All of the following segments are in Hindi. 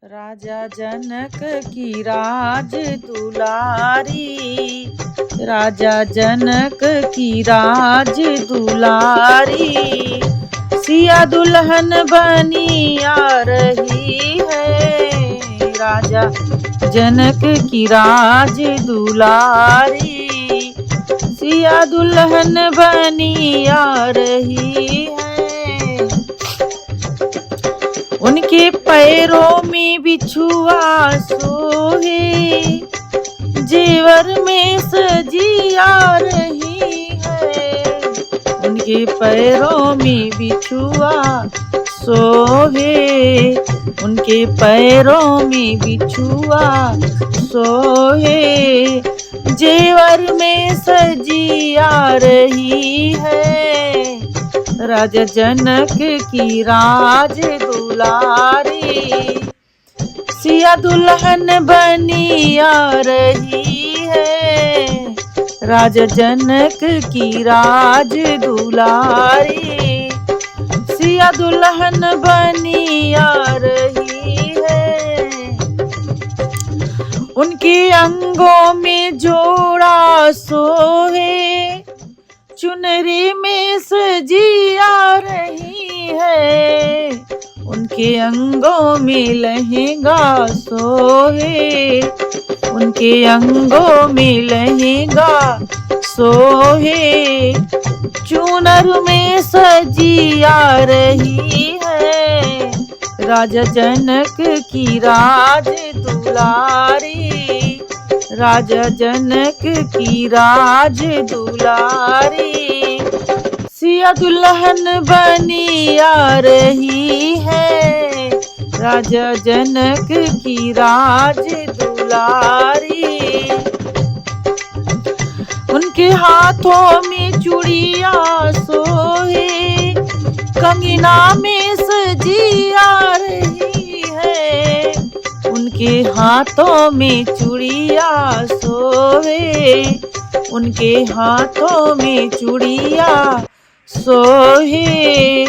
राजा जनक की राज दुलारी, राजा जनक की राज दुलारी, सिया दुल्हन बनी आ रही है। राजा जनक की राज दुलारी, सिया दुल्हन बनी आ रही है। उनके पैरों में बिछुआ सोहे, जेवर में सजी आ रही है। उनके पैरों में बिछुआ सोहे, उनके पैरों में बिछुआ सोहे, जेवर में सजी आ रही है। राजा जनक की राज दुलारी, सिया दुल्हन बनी आ रही है। राजा जनक की राज दुलारी, सिया दुल्हन बनी आ रही है। उनके अंगों में जोड़ा सोहे, चुनरी में सजी आ रही है। उनके अंगों में लहंगा सोहे, उनके अंगों में लहंगा सोहे, चुनर में सजी आ रही है। राजा जनक की राज दुलारी, राजा जनक की राज दुलारी, सिया दुल्हन बनी आ रही है। राजा जनक की राज दुलारी, उनके हाथों में चूड़िया सोहे, कंगना में सजी आ रही है। उनके हाथों में चूड़िया सोहे, उनके हाथों में चूड़िया सोहे,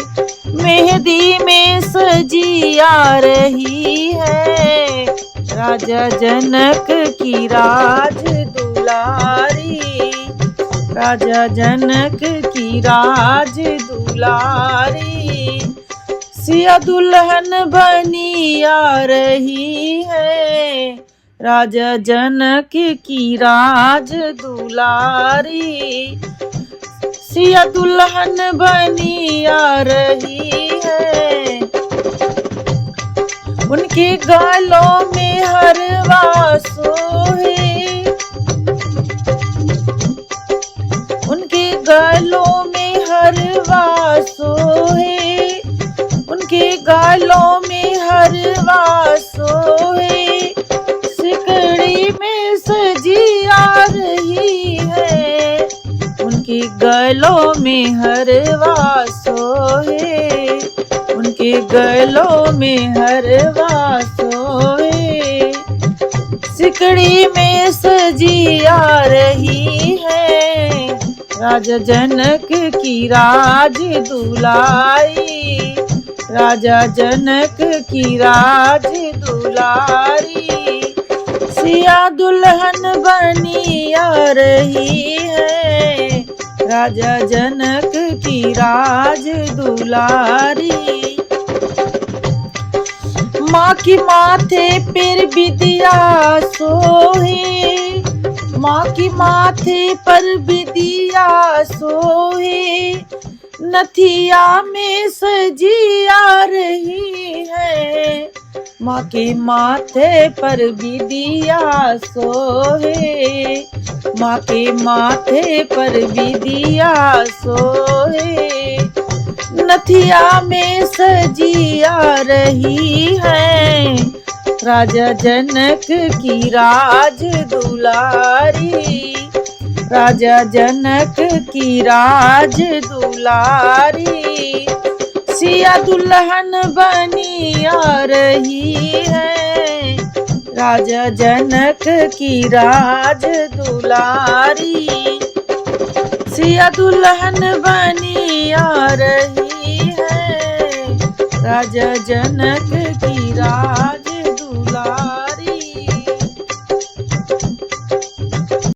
मेहंदी में सजी आ रही है। राजा जनक की राज दुलारी, राजा जनक की राज दुलारी, सिया दुल्हन बनी आ रही है। राजा जनक की राज दुलारी, सिया दुल्हन बनी आ रही है। उनके गालों में हरवा सोहे, उनके गालों में हरवा सोहे, उनके गालों में हरवा सोहे, सिकड़ी में सजी आ रही है। उनके गलों में हरवा सोहे, उनके गलों में हरवा सोहे, सिकड़ी में सजी आ रही है। राजा जनक की राज दुलारी, राजा जनक की राज दुलारी, सिया दुल्हन बनी आ रही है। राजा जनक की राज दुलारी, माँ की माथे पर बिदिया सोहे, माँ की माथे पर बिदिया सोहे, नथिया में सजी आ रही है। माँ के माथे पर बिदिया सोहे, माँ के माथे पर बिदिया सोहे, नथिया में सजी आ रही है। राजा जनक की राज दुलारी, राजा जनक की राज दुलारी, सिया दुल्हन बनी आ रही है। राजा जनक की राज दुलारी, सिया दुल्हन बनी आ रही है। राजा जनक की राज